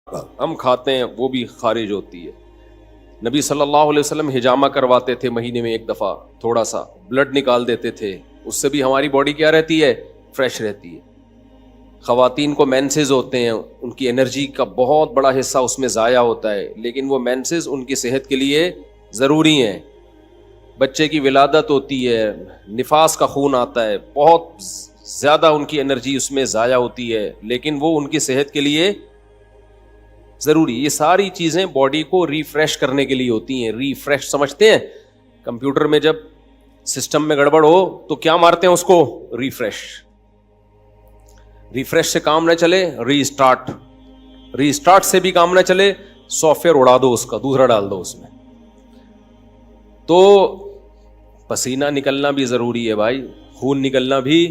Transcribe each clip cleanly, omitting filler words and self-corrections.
ہم کھاتے ہیں وہ بھی خارج ہوتی ہے. نبی صلی اللہ علیہ وسلم حجامہ کرواتے تھے مہینے میں ایک دفعہ, تھوڑا سا بلڈ نکال دیتے تھے, اس سے بھی ہماری باڈی کیا رہتی ہے, فریش رہتی ہے. خواتین کو مینسز ہوتے ہیں, ان کی انرجی کا بہت بڑا حصہ اس میں ضائع ہوتا ہے, لیکن وہ مینسز ان کی صحت کے لیے ضروری ہیں. بچے کی ولادت ہوتی ہے, نفاس کا خون آتا ہے, بہت زیادہ ان کی انرجی اس میں ضائع ہوتی ہے, لیکن وہ ان کی صحت کے لیے ضروری. یہ ساری چیزیں باڈی کو ریفریش کرنے کے لیے ہوتی ہیں. ریفریش سمجھتے ہیں, کمپیوٹر میں جب سسٹم میں گڑبڑ ہو تو کیا مارتے ہیں اس کو, ریفریش. ریفریش سے کام نہ چلے, ری اسٹارٹ. ری اسٹارٹ سے بھی کام نہ چلے, سافٹ ویئر اڑا دو اس کا, دوسرا ڈال دو اس میں. تو پسینہ نکلنا بھی ضروری ہے بھائی, خون نکلنا بھی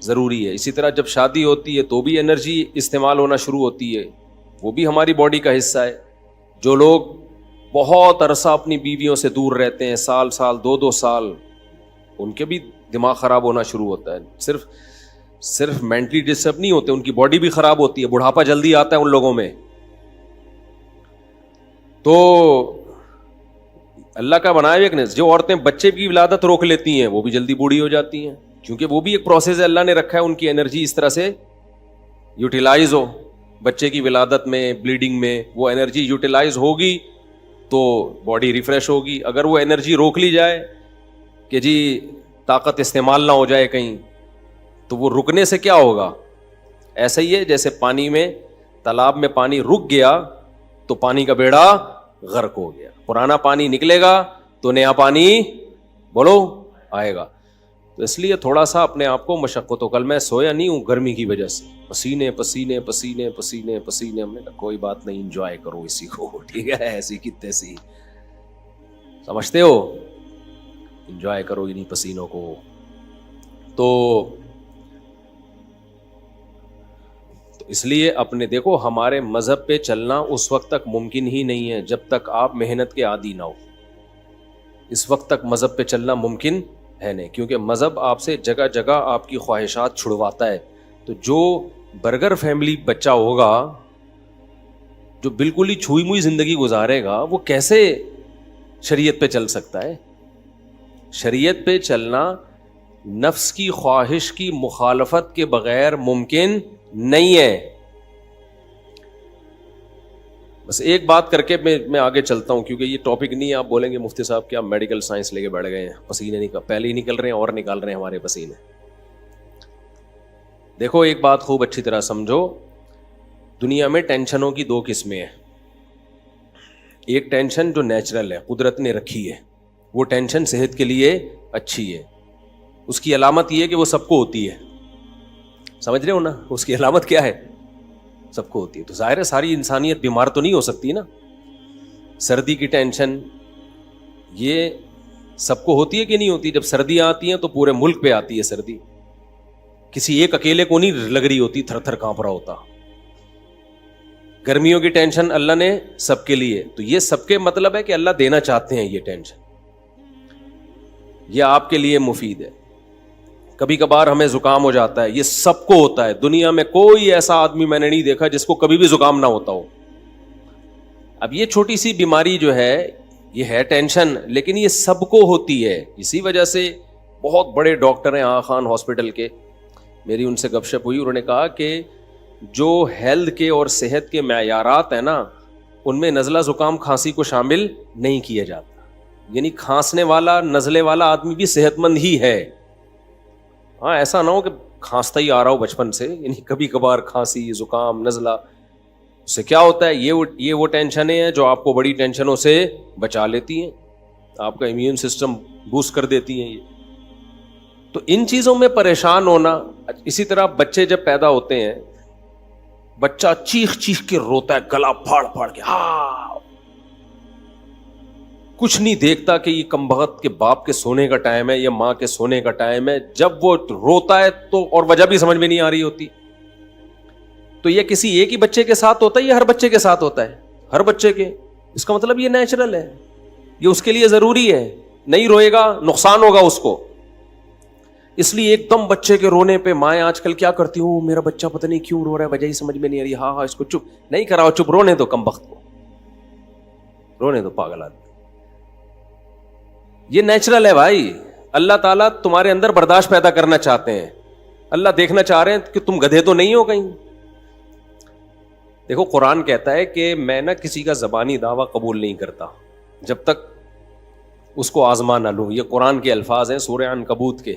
ضروری ہے. اسی طرح جب شادی ہوتی ہے تو بھی انرجی استعمال ہونا شروع ہوتی ہے, وہ بھی ہماری باڈی کا حصہ ہے. جو لوگ بہت عرصہ اپنی بیویوں سے دور رہتے ہیں, سال سال 2-2 سال, ان کے بھی دماغ خراب ہونا شروع ہوتا ہے. صرف مینٹلی ڈسٹرب نہیں ہوتے, ان کی باڈی بھی خراب ہوتی ہے, بڑھاپا جلدی آتا ہے ان لوگوں میں. تو اللہ کا بنایا ایک نے, جو عورتیں بچے کی ولادت روک لیتی ہیں وہ بھی جلدی بوڑھی ہو جاتی ہیں, کیونکہ وہ بھی ایک پروسیس ہے, اللہ نے رکھا ہے ان کی انرجی اس طرح سے یوٹیلائز ہو. بچے کی ولادت میں, بلیڈنگ میں وہ انرجی یوٹیلائز ہوگی تو باڈی ریفریش ہوگی. اگر وہ انرجی روک لی جائے کہ جی طاقت استعمال نہ ہو جائے کہیں, تو وہ رکنے سے کیا ہوگا, ایسا ہی ہے جیسے پانی میں, تالاب میں پانی رک گیا تو پانی کا بیڑا غرق ہو گیا. پرانا پانی نکلے گا تو نیا پانی بولو آئے گا. تو اس لیے تھوڑا سا اپنے آپ کو مشقت ہو. کل میں سویا نہیں ہوں گرمی کی وجہ سے, پسینے پسینے پسینے پسینے پسینے. ہم نے کہا کوئی بات نہیں, انجوائے کرو اسی کو, ٹھیک ہے, ایسی کی تیسی, سمجھتے ہو, انجوائے کرو انہیں پسینوں کو. تو اس لیے اپنے دیکھو, ہمارے مذہب پہ چلنا اس وقت تک ممکن ہی نہیں ہے جب تک آپ محنت کے عادی نہ ہو. اس وقت تک مذہب پہ چلنا ممکن ہے نہیں, کیونکہ مذہب آپ سے جگہ جگہ آپ کی خواہشات چھڑواتا ہے. تو جو برگر فیملی بچہ ہوگا, جو بالکل ہی چھوئی موئی زندگی گزارے گا, وہ کیسے شریعت پہ چل سکتا ہے؟ شریعت پہ چلنا نفس کی خواہش کی مخالفت کے بغیر ممکن نہیں ہے. بس ایک بات کر کے میں آگے چلتا ہوں, کیونکہ یہ ٹاپک نہیں ہے. آپ بولیں گے مفتی صاحب کیا میڈیکل سائنس لے کے بیٹھ گئے ہیں, پسینے پہلے ہی نکل رہے ہیں اور نکال رہے ہیں ہمارے پسینے. دیکھو ایک بات خوب اچھی طرح سمجھو, دنیا میں ٹینشنوں کی 2 قسمیں ہیں. ایک ٹینشن جو نیچرل ہے, قدرت نے رکھی ہے, وہ ٹینشن صحت کے لیے اچھی ہے. اس کی علامت یہ ہے کہ وہ سب کو ہوتی ہے, سمجھ رہے ہو نا, اس کی علامت کیا ہے, سب کو ہوتی ہے. تو ظاہر ہے ساری انسانیت بیمار تو نہیں ہو سکتی نا. سردی کی ٹینشن یہ سب کو ہوتی ہے کہ نہیں ہوتی؟ جب سردیاں آتی ہیں تو پورے ملک پہ آتی ہے سردی, کسی ایک اکیلے کو نہیں لگ رہی ہوتی, تھر تھر کانپ رہا ہوتا. گرمیوں کی ٹینشن اللہ نے سب کے لیے, تو یہ سب کے مطلب ہے کہ اللہ دینا چاہتے ہیں یہ ٹینشن, یہ آپ کے لیے مفید ہے. کبھی کبھار ہمیں زکام ہو جاتا ہے, یہ سب کو ہوتا ہے. دنیا میں کوئی ایسا آدمی میں نے نہیں دیکھا جس کو کبھی بھی زکام نہ ہوتا ہو. اب یہ چھوٹی سی بیماری جو ہے یہ ہے ٹینشن, لیکن یہ سب کو ہوتی ہے. اسی وجہ سے بہت بڑے ڈاکٹر ہیں آغا خان ہاسپٹل کے, میری ان سے گپ شپ ہوئی, انہوں نے کہا کہ جو ہیلتھ کے اور صحت کے معیارات ہیں نا, ان میں نزلہ زکام کھانسی کو شامل نہیں کیا جاتا. یعنی کھانسنے والا نزلے والا آدمی بھی صحت مند ہی ہے. ہاں ایسا نہ ہو کہ کھانستا ہی آ رہا ہو بچپن سے, یعنی کبھی کبھار کھانسی زکام نزلہ, اس سے کیا ہوتا ہے, یہ وہ ٹینشنیں ہیں جو آپ کو بڑی ٹینشنوں سے بچا لیتی ہیں, آپ کا امیون سسٹم بوسٹ کر دیتی ہیں یہ. تو ان چیزوں میں پریشان ہونا. اسی طرح بچے جب پیدا ہوتے ہیں, بچہ چیخ چیخ کے روتا ہے, گلا پھاڑ پھاڑ کے, ہاں کچھ نہیں دیکھتا کہ یہ کمبخت کے باپ کے سونے کا ٹائم ہے یا ماں کے سونے کا ٹائم ہے. جب وہ روتا ہے تو, اور وجہ بھی سمجھ میں نہیں آ رہی ہوتی, تو یہ کسی ایک ہی بچے کے ساتھ ہوتا ہے یا ہر بچے کے ساتھ ہوتا ہے؟ ہر بچے کے. اس کا مطلب یہ نیچرل ہے, یہ اس کے لیے ضروری ہے. نہیں روئے گا نقصان ہوگا اس کو. اس لیے ایک دم بچے کے رونے پہ مائیں آج کل کیا کرتی ہوں, میرا بچہ پتہ نہیں کیوں رو رہا ہے, وجہ ہی سمجھ میں نہیں آ رہی, ہاں اس کو چپ نہیں کراؤ, چپ رونے دو, کم بخت کو رونے دو, پاگل آدمی. یہ نیچرل ہے بھائی. اللہ تعالیٰ تمہارے اندر برداشت پیدا کرنا چاہتے ہیں. اللہ دیکھنا چاہ رہے ہیں کہ تم گدھے تو نہیں ہو کہیں. دیکھو قرآن کہتا ہے کہ میں نہ کسی کا زبانی دعویٰ قبول نہیں کرتا جب تک اس کو آزما نہ لوں. یہ قرآن کے الفاظ ہیں سورہ عنکبوت کے.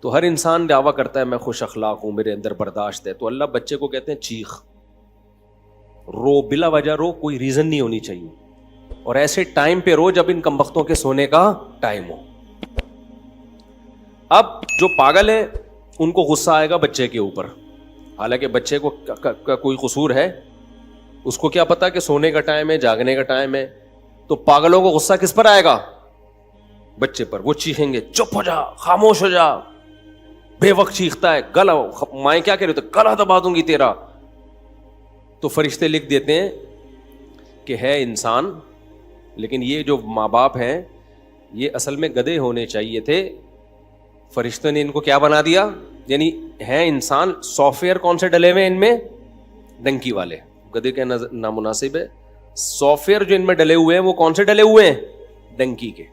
تو ہر انسان دعویٰ کرتا ہے میں خوش اخلاق ہوں, میرے اندر برداشت ہے. تو اللہ بچے کو کہتے ہیں چیخ, رو, بلا وجہ رو, کوئی ریزن نہیں ہونی چاہیے, اور ایسے ٹائم پہ رو جب ان کمبختوں کے سونے کا ٹائم ہو. اب جو پاگل ہے ان کو غصہ آئے گا بچے کے اوپر, حالانکہ بچے کو کوئی قصور ہے, اس کو کیا پتا کہ سونے کا ٹائم ہے, جاگنے کا ٹائم ہے. تو پاگلوں کو غصہ کس پر آئے گا؟ بچے پر. وہ چیخیں گے چپ ہو جا, خاموش ہو جا, بے وقت چیختا ہے, گلا. مائیں کیا کہہ رہے ہوتے, گلا دبا دوں گی تیرا. تو فرشتے لکھ دیتے ہیں کہ ہے انسان, لیکن یہ جو ماں باپ ہیں یہ اصل میں گدھے ہونے چاہیے تھے. فرشتوں نے ان کو کیا بنا دیا, یعنی ہے انسان, سافٹ ویئر کون سے ڈلے ہوئے ان میں؟ ڈنکی والے. گدھے کے نامناسب ہے. سافٹ ویئر جو ان میں ڈلے ہوئے ہیں وہ کون سے ڈلے ہوئے ہیں؟ ڈنکی کے.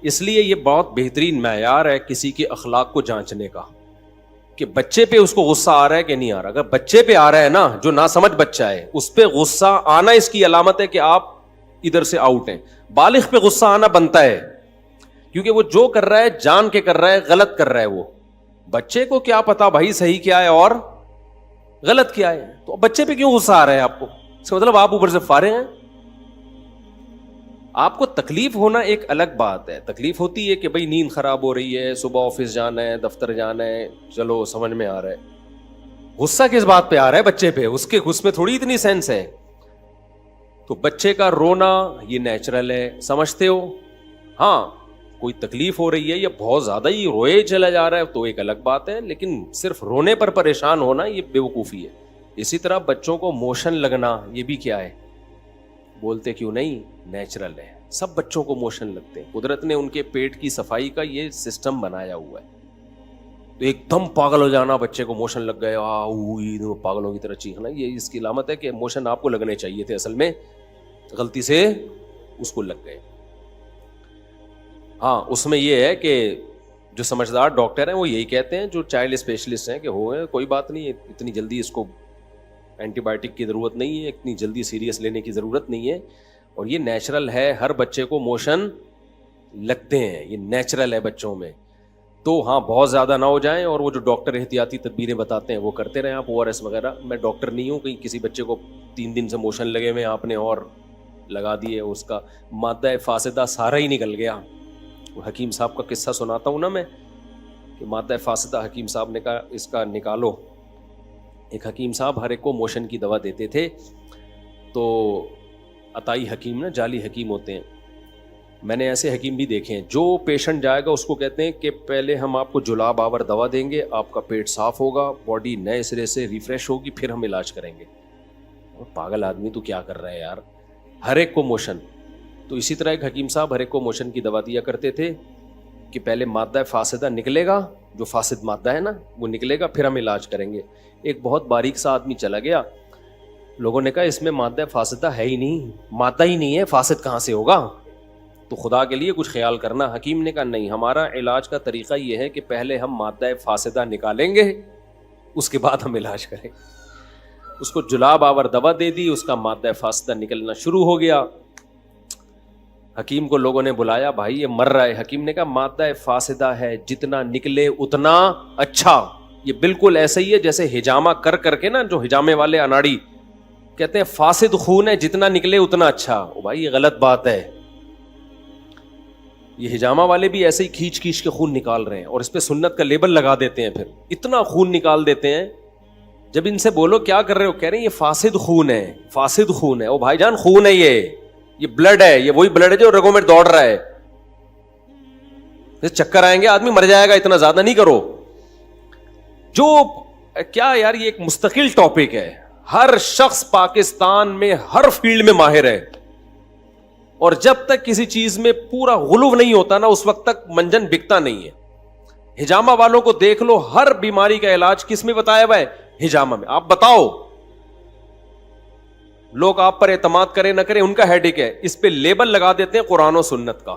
اس لیے یہ بہت بہترین معیار ہے کسی کے اخلاق کو جانچنے کا کہ بچے پہ اس کو غصہ آ رہا ہے کہ نہیں آ رہا. اگر بچے پہ آ رہا ہے نا, جو ناسمجھ بچہ ہے, اس پہ غصہ آنا اس کی علامت ہے کہ آپ ادھر سے آؤٹ ہیں. بالغ پہ غصہ آنا بنتا ہے کیونکہ وہ جو کر رہا ہے جان کے کر رہا ہے, غلط کر رہا ہے. وہ بچے کو کیا پتا بھائی صحیح کیا ہے اور غلط کیا ہے, تو بچے پہ کیوں غصہ آ رہا ہے آپ کو؟ اس کا مطلب آپ اوپر سے فارغ ہیں. آپ کو تکلیف ہونا ایک الگ بات ہے. تکلیف ہوتی ہے کہ بھائی نیند خراب ہو رہی ہے, صبح آفس جانا ہے, دفتر جانا ہے, چلو سمجھ میں آ رہا ہے. غصہ کس بات پہ آ رہا ہے؟ بچے پہ. اس میں تھوڑی اتنی سینس ہے. تو بچے کا رونا یہ نیچرل ہے, سمجھتے ہو. ہاں کوئی تکلیف ہو رہی ہے یا بہت زیادہ ہی روئے چلا جا رہا ہے تو ایک الگ بات ہے, لیکن صرف رونے پر پریشان ہونا یہ بیوقوفی ہے. اسی طرح بچوں کو موشن لگنا یہ بھی کیا ہے؟ بولتے کیوں نہیں, نیچرل ہے. سب بچوں کو موشن لگتے ہیں. قدرت نے ان کے پیٹ کی صفائی کا یہ سسٹم بنایا ہوا ہے. تو ایک دم پاگل ہو جانا, بچے کو موشن لگ گئے, پاگلوں کی طرح چیخنا, یہ اس کی علامت ہے کہ موشن آپ کو لگنے چاہیے تھے, اصل میں غلطی سے اس کو لگ گئے. ہاں اس میں یہ ہے کہ جو سمجھدار ڈاکٹر ہیں وہ یہی کہتے ہیں, جو چائلڈ اسپیشلسٹ ہیں, کہ ہوئے کوئی بات نہیں, اتنی جلدی اس کو اینٹی بائیوٹک کی ضرورت نہیں ہے, اتنی جلدی سیریس لینے کی ضرورت نہیں ہے, اور یہ نیچرل ہے. ہر بچے کو موشن لگتے ہیں, یہ نیچرل ہے بچوں میں. تو ہاں بہت زیادہ نہ ہو جائیں, اور وہ جو ڈاکٹر احتیاطی تدبیریں بتاتے ہیں وہ کرتے رہیں آپ, ORS وغیرہ. میں ڈاکٹر نہیں ہوں, کہیں کسی بچے کو 3 دن سے موشن لگے ہوئے آپ نے اور لگا دیے, اس کا مادہ فاسدہ سارا ہی نکل گیا. حکیم صاحب کا قصہ سناتا ہوں نا میں, کہ مادہ فاسدہ حکیم صاحب نے کہا اس کا نکالو. ایک حکیم صاحب ہر ایک کو موشن کی دوا دیتے تھے. تو عطائی حکیم نا, جعلی حکیم ہوتے ہیں. میں نے ایسے حکیم بھی دیکھے ہیں, جو پیشنٹ جائے گا اس کو کہتے ہیں کہ پہلے ہم آپ کو جلاب آور دوا دیں گے, آپ کا پیٹ صاف ہوگا, باڈی نئے سرے سے ریفریش ہوگی, پھر ہم علاج کریں گے. پاگل آدمی تو کیا کر رہا ہے یار, ہر ایک کو موشن. تو اسی طرح ایک حکیم صاحب ہر ایک کو موشن کی دوا دیا کرتے تھے کہ پہلے مادہ فاسدہ نکلے گا, جو فاسد مادہ ہے نا وہ نکلے گا, پھر ہم علاج کریں گے. ایک بہت باریک سا آدمی چلا گیا, لوگوں نے کہا اس میں مادہ فاسدہ ہے ہی نہیں, مادہ ہی نہیں ہے, فاسد کہاں سے ہوگا, تو خدا کے لیے کچھ خیال کرنا. حکیم نے کہا نہیں, ہمارا علاج کا طریقہ یہ ہے کہ پہلے ہم مادہ فاسدہ نکالیں گے, اس کے بعد ہم علاج کریں. اس کو جلاب آور دوا دے دی, اس کا مادہ فاسدہ نکلنا شروع ہو گیا. حکیم کو لوگوں نے بلایا, بھائی یہ مر رہا ہے. حکیم نے کہا مادہ فاسدہ ہے, جتنا نکلے اتنا اچھا. یہ بالکل ایسا ہی ہے جیسے ہجامہ کر کر کے نا, جو ہجامے والے اناڑی کہتے ہیں فاسد خون ہے, جتنا نکلے اتنا اچھا. او بھائی یہ غلط بات ہے. یہ ہجامہ والے بھی ایسے ہی کھینچ کھینچ کے خون نکال رہے ہیں, اور اس پہ سنت کا لیبل لگا دیتے ہیں, پھر اتنا خون نکال دیتے ہیں. جب ان سے بولو کیا کر رہے ہو, کہہ رہے ہیں یہ فاسد خون ہے, فاسد خون ہے. او بھائی جان خون ہے, یہ بلڈ ہے, یہ وہی بلڈ ہے جو رگوں میں دوڑ رہا ہے. چکر آئیں گے, آدمی مر جائے گا, اتنا زیادہ نہیں کرو. جو کیا یار, یہ ایک مستقل ٹاپک ہے. ہر شخص پاکستان میں ہر فیلڈ میں ماہر ہے, اور جب تک کسی چیز میں پورا غلو نہیں ہوتا نا, اس وقت تک منجن بکتا نہیں ہے. ہجامہ والوں کو دیکھ لو, ہر بیماری کا علاج کس میں بتایا ہوا ہے؟ ہجامہ میں. آپ بتاؤ, لوگ آپ پر اعتماد کریں نہ کریں ان کا ہیڈک ہے, اس پہ لیبل لگا دیتے ہیں قرآن و سنت کا.